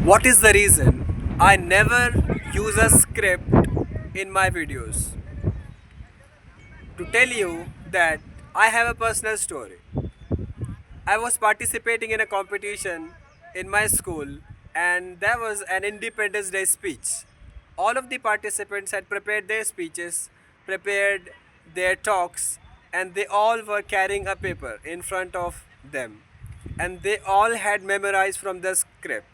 What is the reason I never use a script in my videos? To tell you that I have a personal story. I was participating in a competition in my school, and there was an Independence Day speech. All of the participants had prepared their speeches, prepared their talks, and they all were carrying a paper in front of them. And they all had memorized from the script.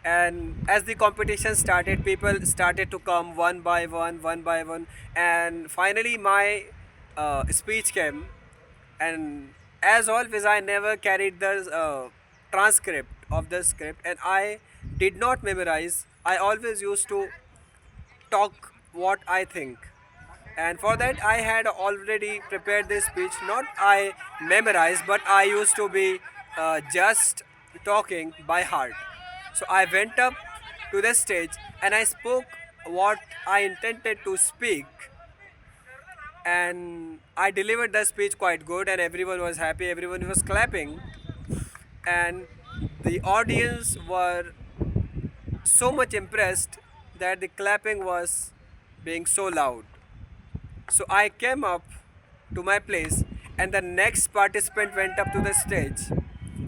And as the competition started, people started to come one by one, and finally my speech came. And as always, I never carried the transcript of the script, and I did not memorize. I always used to talk what I think. And for that, I had already prepared this speech. Not I memorized, but I used to be just talking by heart. So I went up to the stage and I spoke what I intended to speak, and I delivered the speech quite good, and everyone was happy, everyone was clapping, and the audience were so much impressed that the clapping was being so loud. So I came up to my place, and the next participant went up to the stage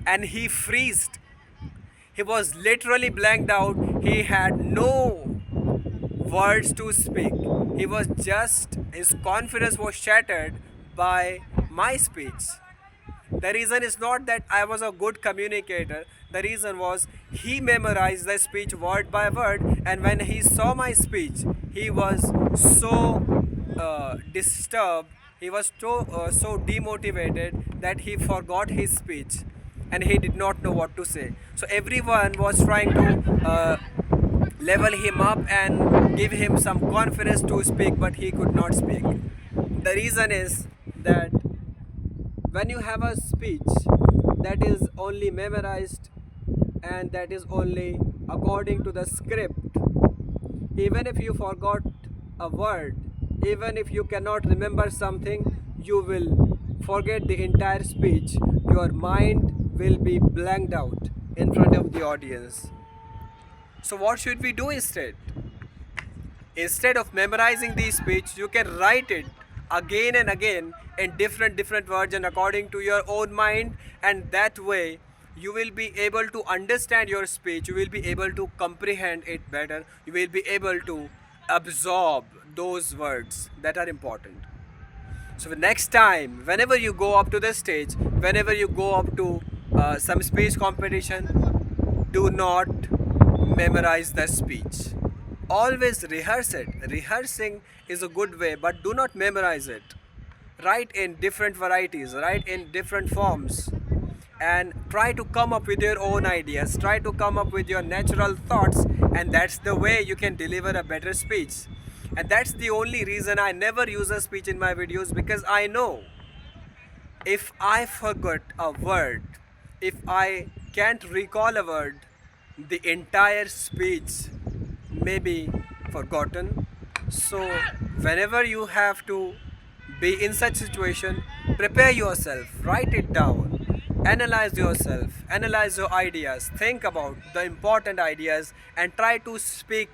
and he freezed. He was literally blanked out. He had no words to speak. He was just, his confidence was shattered by my speech. The reason is not that I was a good communicator. The reason was he memorized the speech word by word, and when he saw my speech, he was so disturbed. He was so demotivated that he forgot his speech, and he did not know what to say. So everyone was trying to level him up and give him some confidence to speak, but he could not speak. The reason is that when you have a speech that is only memorized and that is only according to the script, even if you forgot a word, even if you cannot remember something, you will forget the entire speech. Your mind will be blanked out in front of the audience. So, what should we do instead? Instead of memorizing the speech, you can write it again and again in different words and according to your own mind, and that way you will be able to understand your speech, you will be able to comprehend it better, you will be able to absorb those words that are important. So the next time, whenever you go up to the stage, whenever you go up to some speech competition, do not memorize the speech. Always rehearse it. Rehearsing is a good way, but do not memorize it. Write in different varieties, write in different forms, and try to come up with your own ideas. Try to come up with your natural thoughts, and that's the way you can deliver a better speech. And that's the only reason I never use a speech in my videos, because I know if I forgot a word, if I can't recall a word, the entire speech may be forgotten. So whenever you have to be in such situation, prepare yourself, write it down, analyze yourself, analyze your ideas, think about the important ideas, and try to speak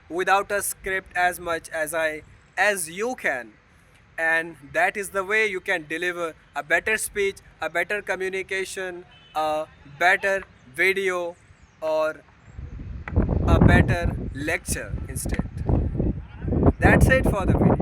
without a script as much as you can. And that is the way you can deliver a better speech, a better communication, a better video, or a better lecture instead. That's it for the video.